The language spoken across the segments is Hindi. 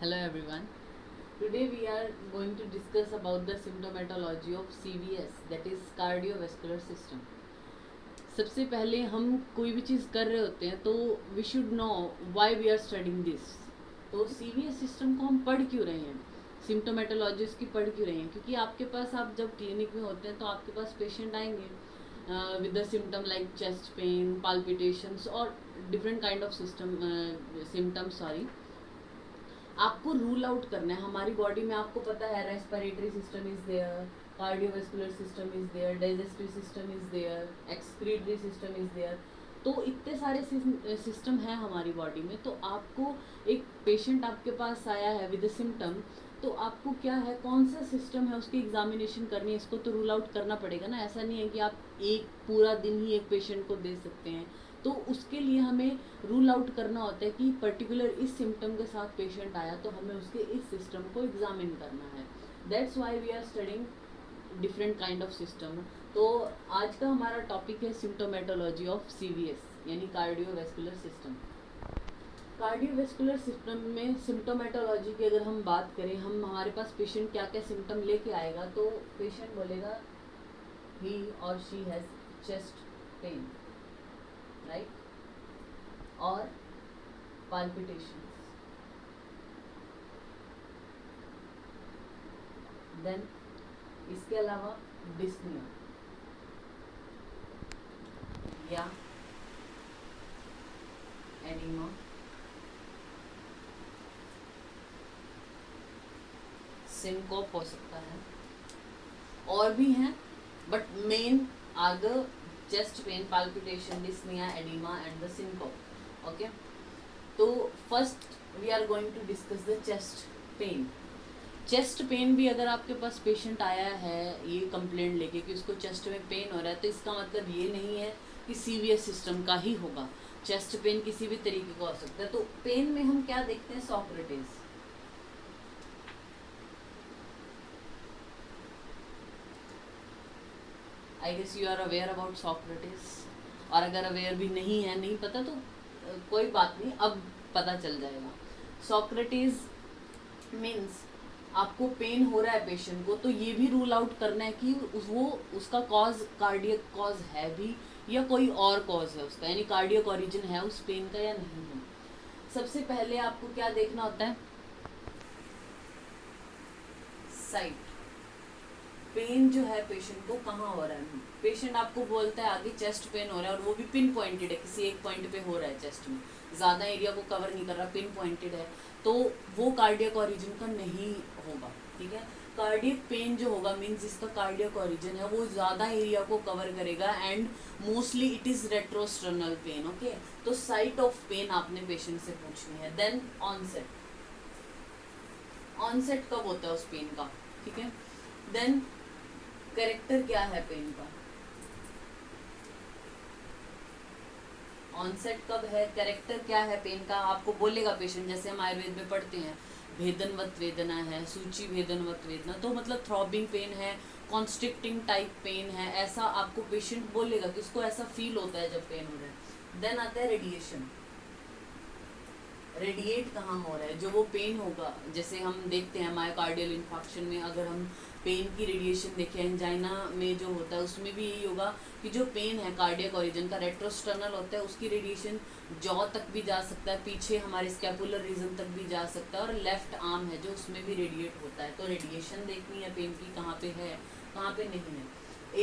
Hello everyone. Today we are going to discuss about the symptomatology of CVS, that is cardiovascular system. सबसे पहले हम कोई भी चीज़ कर रहे होते हैं तो we should know why we are studying this. तो CVS सिस्टम को हम पढ़ क्यों रहे हैं, सिम्टोमेटोलॉजी की पढ़ क्यों रहे हैं, क्योंकि आपके पास आप जब क्लिनिक में होते हैं तो आपके पास पेशेंट आएंगे with the symptom like chest pain, palpitations और डिफरेंट काइंड ऑफ सिम्टम्स. आपको रूल आउट करना है. हमारी बॉडी में आपको पता है respiratory system is there, cardiovascular system is there, digestive system is there, excretory system is there. तो इतने सारे सिस्टम हैं हमारी बॉडी में. तो आपको एक पेशेंट आपके पास आया है विद सिम्टम, तो आपको क्या है, कौन सा सिस्टम है उसकी एग्जामिनेशन करनी है. इसको तो रूल आउट करना पड़ेगा ना. ऐसा नहीं है कि आप एक पूरा दिन ही एक पेशेंट को दे सकते हैं. तो उसके लिए हमें रूल आउट करना होता है कि पर्टिकुलर इस सिम्टम के साथ पेशेंट आया तो हमें उसके इस सिस्टम को एग्जामिन करना है. That's why we are studying different kind of system. तो आज का हमारा टॉपिक है सिम्टोमेटोलॉजी ऑफ CVS यानी कार्डियोवैस्कुलर सिस्टम. कार्डियोवैस्कुलर सिस्टम में सिम्टोमेटोलॉजी की अगर हम बात करें, हम हमारे पास पेशेंट क्या क्या सिम्टम लेके आएगा, तो पेशेंट बोलेगा ही और she has chest pain, right, और palpitations. देन इसके अलावा डिस्निया या एनीमा, सिंकोप हो सकता है, और भी हैं, but main are the chest pain, palpitation, dyspnea, edema and the syncope. Okay, तो first we are going to discuss the chest pain. Chest pain भी अगर आपके पास पेशेंट आया है ये कंप्लेंट लेके कि उसको चेस्ट में पेन हो रहा है, तो इसका मतलब ये नहीं है कि CVS सिस्टम का ही होगा. चेस्ट पेन किसी भी तरीके का हो सकता है. तो पेन में हम क्या देखते हैं, Socrates. I guess you are aware about Socrates. और अगर अवेयर भी नहीं है, नहीं पता, तो कोई बात नहीं, अब पता चल जाएगा. सोक्रेटिस मीन्स आपको पेन हो रहा है पेशेंट को, तो ये भी रूल आउट करना है कि वो उसका कॉज कार्डियक कॉज है भी या कोई और कॉज है उसका, यानी कार्डियक ओरिजिन है उस पेन का या नहीं है. सबसे पहले आपको क्या देखना होता है, साइट. पेन जो है पेशेंट को कहाँ हो रहा है. पेशेंट आपको बोलता है आगे चेस्ट पेन हो रहा है और वो भी पिन पॉइंटेड है, किसी एक पॉइंट पे हो रहा है चेस्ट में, ज़्यादा एरिया को कवर नहीं कर रहा, पिन पॉइंटेड है, तो वो कार्डियक ओरिजिन का नहीं होगा. ठीक है. कार्डियक पेन जो होगा मीन्स जिसका कार्डियक ओरिजिन है वो ज़्यादा एरिया को कवर करेगा and mostly it is retrosternal pain. Okay, तो साइट ऑफ पेन आपने पेशेंट से पूछनी है. Then onset. ऑनसेट कब होता है उस पेन का. ठीक है. देन कैरेक्टर क्या है पेन का, ऑनसेट कब है, कैरेक्टर क्या है पेन का, आपको बोलेगा पेशेंट. जैसे हम आयुर्वेद में पढ़ते हैं भेदनवत वेदना है, सूची भेदनवत वेदना, तो मतलब थ्रॉबिंग पेन है, कॉन्स्ट्रिक्टिंग टाइप पेन है, ऐसा आपको पेशेंट बोलेगा कि उसको ऐसा फील होता है जब पेन हो रहा है. देन आता है रेडिएशन. रेडिएट कहाँ हो रहा है, जो वो पेन होगा, जैसे हम देखते हैं मायोकार्डियल इन्फेक्शन में अगर हम पेन की रेडिएशन देखें, एंजाइना में जो होता है उसमें भी यही होगा कि जो पेन है कार्डियक ओरिजिन का रेट्रोस्टर्नल होता है, उसकी रेडिएशन जॉ तक भी जा सकता है, पीछे हमारे स्कैपुलर रीजन तक भी जा सकता है, और लेफ्ट आर्म है जो उसमें भी रेडिएट होता है. तो रेडिएशन देखनी है पेन की, कहाँ पे है कहाँ पे नहीं है.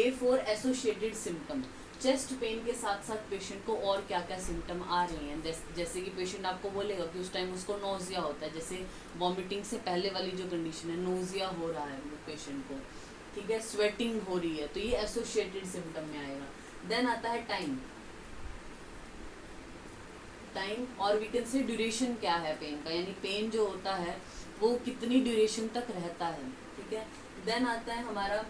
A4 associated symptom. Chest pain के साथ साथ पेशेंट को और क्या क्या सिम्टम आ रहे हैं, जैसे कि पेशेंट आपको बोलेगा कि उस टाइम उसको नोजिया होता है, जैसे वॉमिटिंग से पहले वाली जो कंडीशन है, नोजिया हो रहा है पेशेंट को. ठीक है. स्वेटिंग हो रही है, तो ये एसोसिएटेड सिम्टम में आएगा. देन आता है टाइम. टाइम और वी कैन से ड्यूरेशन क्या है पेन का, यानी पेन जो होता है वो कितनी ड्यूरेशन तक रहता है. ठीक है. देन आता है हमारा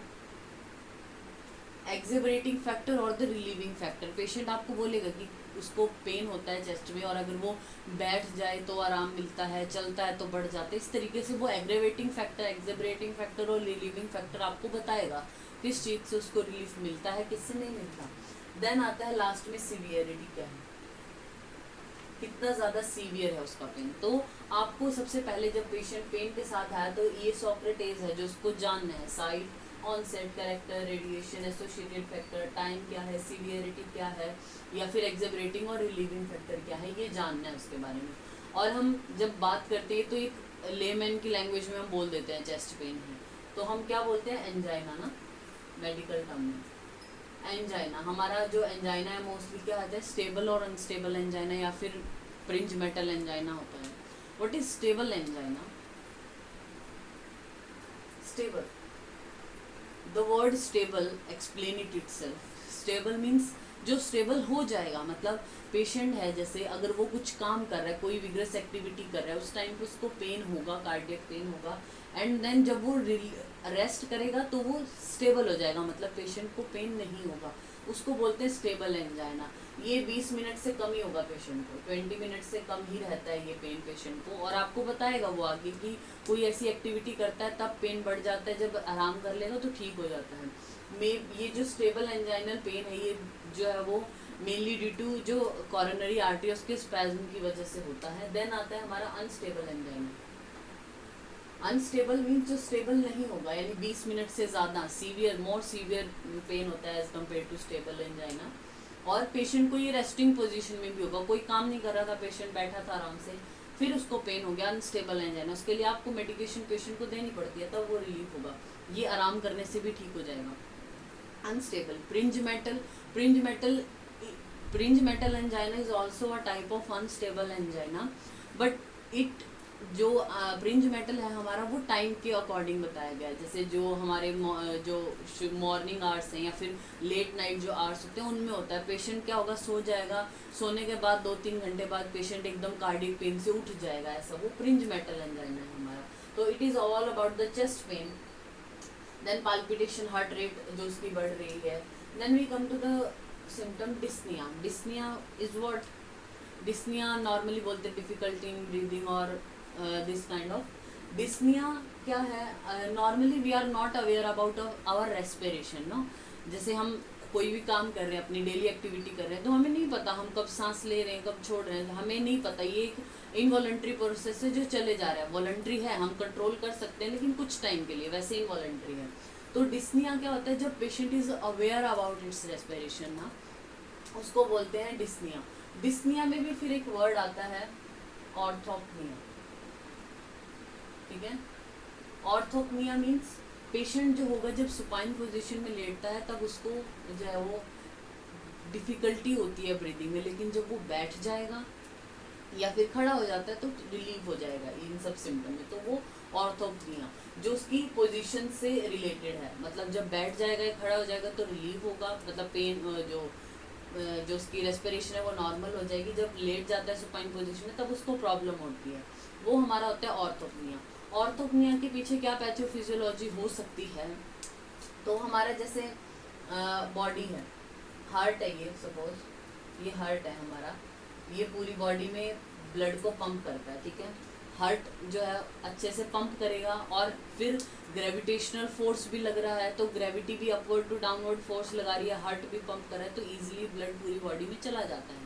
एक्सेबरेटिंग फैक्टर और द रिलीविंग फैक्टर. पेशेंट आपको बोलेगा कि उसको पेन होता है चेस्ट में और अगर वो बैठ जाए तो आराम मिलता है, चलता है तो बढ़ जाता है. इस तरीके से वो एग्रेवेटिंग फैक्टर, एक्सेबरेटिंग फैक्टर और रिलीविंग फैक्टर आपको बताएगा किस चीज़ से उसको रिलीफ मिलता है, किससे नहीं मिलता. देन आता है लास्ट में सीवियरिटी क्या है. कितना ज़्यादा सीवियर है उसका पेन। तो आपको सबसे पहले जब पेशेंट पेन के साथ आया तो ये सॉक्रेटिस है जो उसको जानना है, site, onset, character, radiation, associated factor, time क्या है, सीवियरिटी क्या है, या फिर एक्सेलरेटिंग और रिलीविंग फैक्टर क्या है, ये जानना है उसके बारे में। और हम जब बात करते हैं तो एक लेमैन की लैंग्वेज में हम बोल देते हैं चेस्ट पेन है, तो हम क्या बोलते हैं, एंजाइना ना, मेडिकल टर्म में एंजाइना। हमारा जो एंजाइना है मोस्टली क्या आता है, स्टेबल और अनस्टेबल एंजाइना या फिर फ्रिंज मेटल एंजाइना होता है। What is stable angina? Stable, the word stable explain it itself. Stable means जो स्टेबल हो जाएगा, मतलब पेशेंट है जैसे अगर वो कुछ काम कर रहा है, कोई विग्रस एक्टिविटी कर रहा है, उस टाइम पे उसको पेन होगा, कार्डियक पेन होगा, एंड देन जब वो रेस्ट करेगा तो वो स्टेबल हो जाएगा, मतलब पेशेंट को पेन नहीं होगा, उसको बोलते हैं स्टेबल एंजाइना। ये 20 मिनट से कम ही होगा पेशेंट को, 20 मिनट से कम ही रहता है ये पेन पेशेंट को, और आपको बताएगा वो आगे कि कोई ऐसी एक्टिविटी करता है तब पेन बढ़ जाता है, जब आराम कर लेगा तो ठीक हो जाता है। ये जो स्टेबल एंजाइनल पेन है ये जो है वो मेनली ड्यू टू जो कॉरोनरी आर्टरीज के स्पैज्म की वजह से होता है। देन आता है हमारा अनस्टेबल एंजाइना। अनस्टेबल मीन्स जो स्टेबल नहीं होगा, यानी 20 मिनट से ज़्यादा सीवियर, मोर सीवियर पेन होता है as compare to stable angina. और पेशेंट को ये रेस्टिंग पोजीशन में भी होगा, कोई काम नहीं कर रहा था, पेशेंट बैठा था आराम से, फिर उसको पेन हो गया, अनस्टेबल एंजाइना। उसके लिए आपको मेडिकेशन पेशेंट को देनी पड़ती है, तब वो रिलीफ होगा, ये आराम करने से भी ठीक हो जाएगा। Unstable, fringe metal angina is also a type of unstable angina, but it जो फ्रिंज मेटल है हमारा वो टाइम के अकॉर्डिंग बताया गया है। जैसे जो हमारे जो मॉर्निंग आवर्स हैं या फिर लेट नाइट जो आवर्स होते हैं उनमें होता है, पेशेंट क्या होगा, सो जाएगा, सोने के बाद 2-3 घंटे बाद पेशेंट एकदम कार्डियक पेन से उठ जाएगा, ऐसा वो फ्रिंज मेटल एंजाइना है हमारा। तो it is all about the chest pain. Then palpitation, heart rate जो उसकी बढ़ रही है। Then we come to the symptom dyspnoea. Dyspnoea is what? Dyspnoea normally बोलते हैं डिफिकल्टी इन ब्रीदिंग और दिस काइंड ऑफ। डिस्निया क्या है? Normally we are not aware about our respiration, no. जैसे हम कोई भी काम कर रहे हैं, अपनी डेली एक्टिविटी कर रहे हैं, तो हमें नहीं पता हम कब सांस ले रहे हैं, कब छोड़ रहे हैं, हमें नहीं पता। ये एक इनवॉलंटरी प्रोसेस है जो चले जा रहा है। वॉलंटरी है, हम कंट्रोल कर सकते हैं लेकिन कुछ टाइम के लिए, वैसे इनवॉलंटरी है। तो डिस्निया क्या होता है? जब patient is aware about it's respiration ना, उसको बोलते हैं डिस्निया। डिस्निया में भी फिर एक वर्ड आता है ऑर्थोपनिया, ठीक है। ऑर्थोपनिया मीन्स पेशेंट जो होगा जब सुपाइन पोजीशन में लेटता है तब उसको जो है वो डिफ़िकल्टी होती है ब्रीदिंग में, लेकिन जब वो बैठ जाएगा या फिर खड़ा हो जाता है तो रिलीफ हो जाएगा इन सब सिम्टम में। तो वो ऑर्थोपनिया जो उसकी पोजीशन से रिलेटेड है, मतलब जब बैठ जाएगा या खड़ा हो जाएगा तो रिलीफ होगा, मतलब पेन जो उसकी रेस्पिरेशन है वो नॉर्मल हो जाएगी। जब लेट जाता है सुपाइन पोजीशन में तब उसको प्रॉब्लम होती है, वो हमारा होता है ऑर्थोपनिया। ऑर्थोपनिया के पीछे क्या पैथोफिजियोलॉजी हो सकती है? तो हमारा जैसे बॉडी है, हार्ट है, ये सपोज ये हार्ट है हमारा, ये पूरी बॉडी में ब्लड को पंप करता है, ठीक है। हार्ट जो है अच्छे से पंप करेगा और फिर ग्रेविटेशनल फोर्स भी लग रहा है, तो ग्रेविटी भी अपवर्ड टू डाउनवर्ड फोर्स लगा रही है, हार्ट भी पंप कर रहा है, तो ईजिली ब्लड पूरी बॉडी में चला जाता है।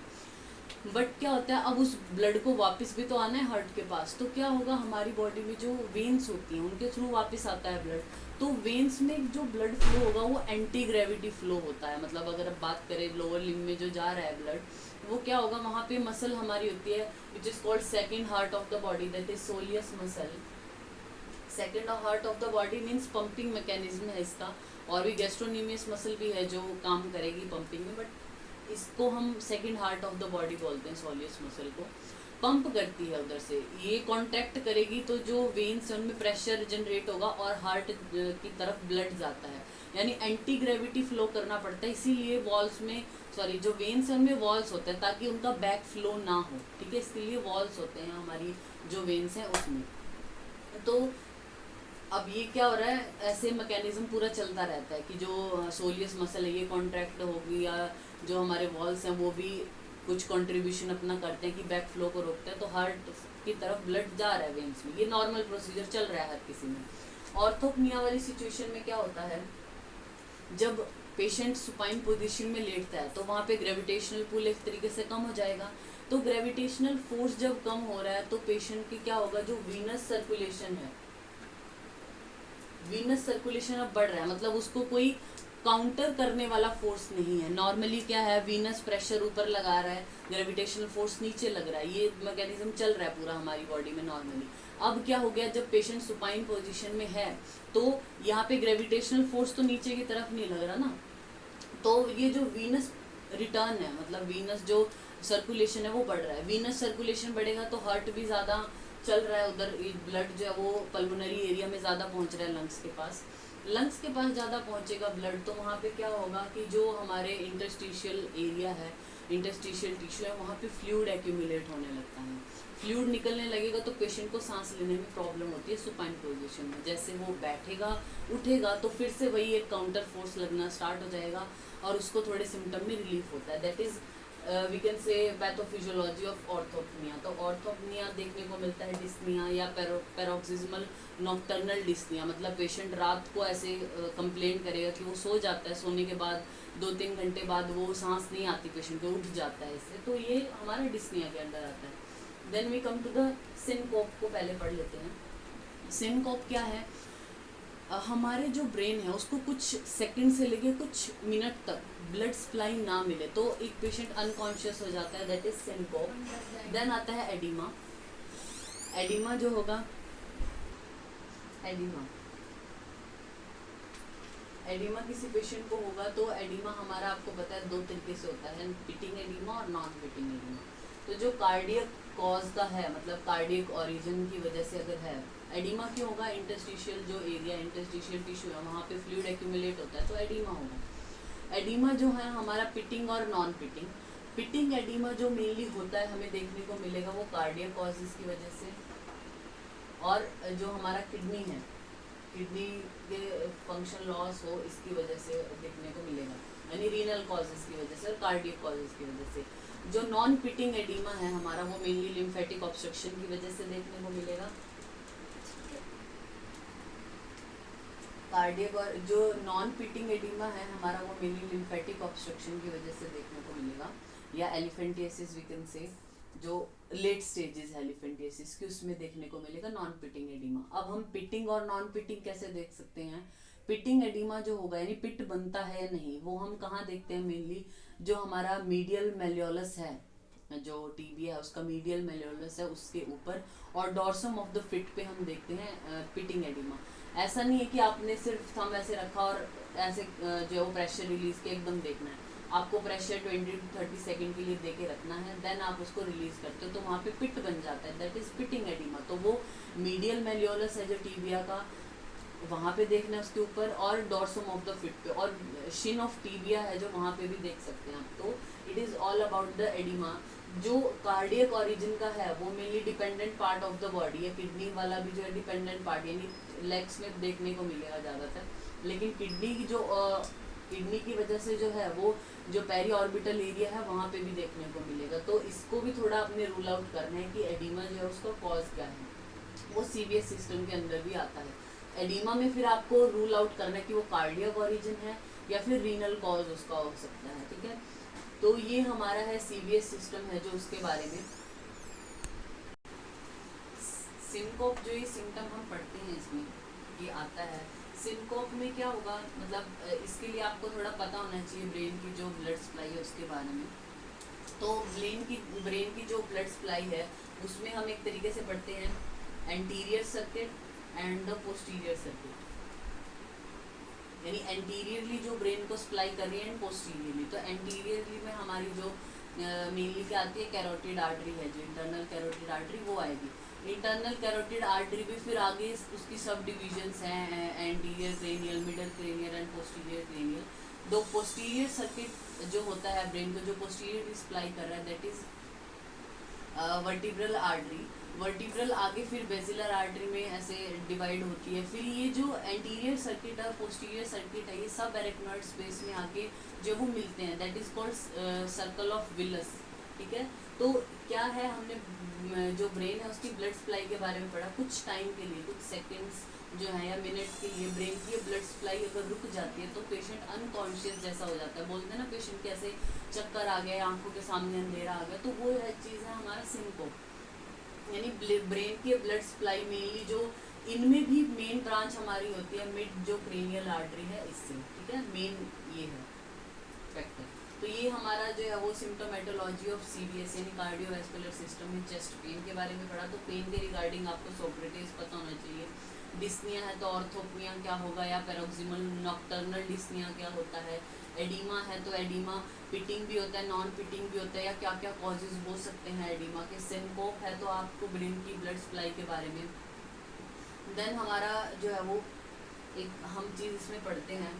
बट क्या होता है, अब उस ब्लड को वापस भी तो आना है हार्ट के पास, तो क्या होगा, हमारी बॉडी में जो वेन्स होती हैं उनके थ्रू वापस आता है ब्लड, तो वेन्स में जो ब्लड फ्लो होगा वो एंटी ग्रेविटी फ्लो होता है। मतलब अगर अब बात करें लोअर लिम्ब में जो जा रहा है ब्लड, वो क्या होगा, वहाँ पे मसल हमारी होती है which is called second heart of the body, that is soleus muscle. Second heart of the body means pumping mechanism है इसका, और भी गैस्ट्रोनीमियस मसल भी है जो काम करेगी पंपिंग में, बट इसको हम second heart of the body बोलते हैं। सोलियस मसल को पंप करती है उधर से, ये कॉन्ट्रैक्ट करेगी तो जो वेन्स हैं उनमें प्रेशर जनरेट होगा और हार्ट की तरफ ब्लड जाता है, यानी एंटी ग्रेविटी फ्लो करना पड़ता है। इसीलिए वॉल्स में जो वेन्स हैं उनमें वॉल्स होते हैं ताकि उनका बैक फ्लो ना हो, ठीक है, इसके लिए वॉल्स होते हैं हमारी जो वेन्स हैं उसमें। तो अब ये क्या हो रहा है, ऐसे मैकेनिज्म पूरा चलता रहता है कि जो सोलियस मसल है ये कॉन्ट्रैक्ट होगी, या जो हमारे वॉल्स हैं वो भी कुछ कंट्रीब्यूशन अपना करते हैं कि बैक फ्लो को रोकते हैं, तो हार्ट की तरफ ब्लड जा रहा है वेन्स में, ये नॉर्मल प्रोसीजर चल रहा है हर किसी में। ऑर्थोपनिया वाली सिचुएशन में क्या होता है, जब पेशेंट सुपाइन पोजीशन में लेटता है तो वहाँ पे ग्रेविटेशनल पुल एक तरीके से कम हो जाएगा, तो ग्रेविटेशनल फोर्स जब कम हो रहा है तो पेशेंट की क्या होगा, जो वीनस सर्कुलेशन है, वीनस सर्कुलेशन अब बढ़ रहा है, मतलब उसको कोई काउंटर करने वाला फोर्स नहीं है। नॉर्मली क्या है, वीनस प्रेशर ऊपर लगा रहा है, ग्रेविटेशनल फोर्स नीचे लग रहा है, ये मैकेनिज्म चल रहा है पूरा हमारी बॉडी में नॉर्मली। अब क्या हो गया, जब पेशेंट सुपाइन पोजीशन में है तो यहाँ पे ग्रेविटेशनल फोर्स तो नीचे की तरफ नहीं लग रहा ना, तो ये जो वीनस रिटर्न है, मतलब वीनस जो सर्कुलेशन है वो बढ़ रहा है। वीनस सर्कुलेशन बढ़ेगा तो हार्ट भी ज़्यादा चल रहा है, उधर ब्लड जो है वो पल्मोनरी एरिया में ज़्यादा पहुंच रहा है, लंग्स के पास ज़्यादा पहुंचेगा ब्लड, तो वहाँ पे क्या होगा कि जो हमारे इंटरस्टिशियल एरिया है, इंटरस्टिशियल टिश्यू है, वहाँ पे फ्लूइड एक्यूमुलेट होने लगता है। फ्लूइड निकलने लगेगा तो पेशेंट को सांस लेने में प्रॉब्लम होती है सुपाइन पोजीशन में। जैसे वो बैठेगा उठेगा तो फिर से वही एक काउंटर फोर्स लगना स्टार्ट हो जाएगा और उसको थोड़े सिम्टम में रिलीफ होता है। That is we can say pathophysiology of orthopnoea. तो ऑर्थोपनिया देखने को मिलता है डिस्निया या पैरोक्सिस्मल नॉक्टर्नल डिस्निया, मतलब पेशेंट रात को ऐसे कंप्लेन करेगा कि वो सो जाता है, सोने के बाद 2-3 घंटे बाद वो सांस नहीं आती पेशेंट को, उठ जाता है इससे, तो ये हमारा डिस्निया के अंदर आता है। Then we come to the syncope को पहले पढ़ लेते हैं। सिनकोप क्या है, हमारे जो ब्रेन है उसको कुछ सेकंड से लेके कुछ मिनट तक ब्लड सप्लाई ना मिले तो एक पेशेंट अनकॉन्शियस हो जाता है, दैट इज सिनकोप। देन आता है एडिमा। एडिमा जो होगा, एडिमा किसी पेशेंट को होगा तो एडिमा हमारा आपको पता है 2 तरीके से होता है, पिटिंग एडिमा और नॉन पिटिंग एडिमा। तो जो कार्डियक कॉज का है, मतलब कार्डियक ओरिजिन की वजह से अगर है, एडिमा क्यों होगा, इंटरस्टिशियल जो एरिया, इंटरस्टिशियल टिश्यू है वहाँ पे फ्लूइड एक्यूमुलेट होता है तो एडिमा होगा। एडिमा जो है हमारा पिटिंग और नॉन पिटिंग, पिटिंग एडिमा जो मेनली होता है हमें देखने को मिलेगा वो कार्डियक कॉजेज की वजह से, और जो हमारा किडनी है, किडनी के फंक्शन लॉस हो इसकी वजह से देखने को मिलेगा, यानी रीनल कॉजेज की वजह से और कार्डियक कॉजेज की वजह से। जो नॉन पिटिंग एडिमा है हमारा वो मेनली लिम्फेटिक ऑब्स्ट्रक्शन की वजह से देखने को मिलेगा। कार्डियक, और जो नॉन पिटिंग एडिमा है हमारा वो मेनली लिम्फेटिक ऑब्स्ट्रक्शन की वजह से देखने को मिलेगा, या एलिफेंटियासिस वी कैन से, जो लेट स्टेजेस है एलिफेंटियासिस की उसमें देखने को मिलेगा नॉन पिटिंग एडिमा। अब हम पिटिंग और नॉन पिटिंग कैसे देख सकते हैं, पिटिंग एडिमा जो होगा यानी पिट बनता है या नहीं, वो हम कहाँ देखते हैं, मेनली जो हमारा मीडियल मेलियोलस है, जो टीबी है उसका मीडियल मेलियोलस है उसके ऊपर, और डॉर्सम ऑफ द फिट पे हम देखते हैं पिटिंग एडिमा। ऐसा नहीं है कि आपने सिर्फ थंब ऐसे रखा और ऐसे जो है वो प्रेशर रिलीज के एकदम देखना है, आपको प्रेशर 20 to 30 सेकेंड के लिए दे के रखना है, देन आप उसको रिलीज करते हो तो वहाँ पे पिट बन जाता है, दैट इज पिटिंग एडिमा। तो वो मीडियल मेलियोलस है जो टीबिया का, वहाँ पे देखना है उसके ऊपर, और डॉर्सम ऑफ द फिट पे, और शिन ऑफ टीबिया है जो वहाँ पे भी देख सकते हैं आप। तो it is all about the oedema. जो कार्डियक ओरिजिन का है वो mainly dependent part of the body है, किडनी वाला भी जो है डिपेंडेंट पार्ट, यानी लेग्स में देखने को मिलेगा ज़्यादातर, लेकिन किडनी की जो किडनी की वजह से जो है वो जो पेरी ऑर्बिटल एरिया है वहाँ पे भी देखने को मिलेगा। तो इसको भी थोड़ा अपने रूल आउट करना है कि एडिमा जो है उसका कॉज क्या है, वो सीवीएस सिस्टम के अंदर भी आता है। एडिमा में फिर आपको रूल आउट करना है कि वो कार्डियक ओरिजिन है या फिर रीनल कॉज उसका हो सकता है, ठीक है। तो ये हमारा है सीवीएस सिस्टम है जो उसके बारे में। सिनकोप जो ये सिम्टम हम पढ़ते हैं इसमें ये आता है। सिनकोप में क्या होगा, मतलब इसके लिए आपको थोड़ा पता होना चाहिए ब्रेन की जो ब्लड सप्लाई है उसके बारे में। तो ब्रेन की जो ब्लड सप्लाई है उसमें हम एक तरीके से पढ़ते हैं anterior circuit and the posterior circuit, यानी एंटीरियरली जो ब्रेन को सप्लाई कर रही है एंड पोस्टीरियरली। तो एंटीरियरली में हमारी जो मेनली क्या आती है, कैरोटिड आर्टरी है, जो इंटरनल कैरोटिड आर्टरी वो आएगी। इंटरनल कैरोटिड आर्टरी भी फिर आगे उसकी सब डिविजन्स हैं, anterior cranial, middle cranial and posterior cranial. दो पोस्टीरियर सर्किट जो होता है ब्रेन को, जो पोस्टीरियर सप्लाई कर रहा है, that is vertebral artery. Vertebral आगे फिर बेसिलर आर्टरी में ऐसे डिवाइड होती है। फिर ये जो एंटीरियर सर्किट और पोस्टीरियर सर्किट है ये सब एरेक्नॉइड स्पेस में आके जो वो मिलते हैं, that is called circle of villous, ठीक है। तो क्या है, हमने जो ब्रेन है उसकी ब्लड सप्लाई के बारे में पढ़ा कुछ टाइम के लिए, कुछ सेकंड्स जो है या मिनट के लिए ब्रेन की ब्लड सप्लाई अगर रुक जाती है तो पेशेंट अनकॉन्शियस जैसा हो जाता है। बोलते हैं ना पेशेंट के ऐसे चक्कर आ गया, आंखों के सामने अंधेरा आ गया, तो वो है चीज़ है हमारा सिंकोप, यानी ब्रेन की ब्लड सप्लाई मेनली जो इनमें भी मेन ब्रांच हमारी होती है मिड जो क्रेनियल आर्टरी है इससे, ठीक है, मेन ये है फैक्टर। तो ये हमारा जो है वो सिम्टोमेटोलॉजी ऑफ सीवीएस यानी कार्डियोवैस्कुलर सिस्टम में चेस्ट पेन के बारे में पढ़ा। तो पेन के रिगार्डिंग आपको सोक्रेटिस पता होना चाहिए। डिस्निया है तो ऑर्थोपनिया क्या होगा या पैरोक्सिमल नॉक्टर्नल डिस्निया क्या होता है। एडिमा है तो एडिमा पिटिंग भी होता है, नॉन पिटिंग भी होता है, या क्या क्या कॉजेज हो सकते हैं एडिमा के। सिंकोप है तो आपको ब्रेन की ब्लड सप्लाई के बारे में। देन हमारा जो है वो एक हम चीज़ इसमें पढ़ते हैं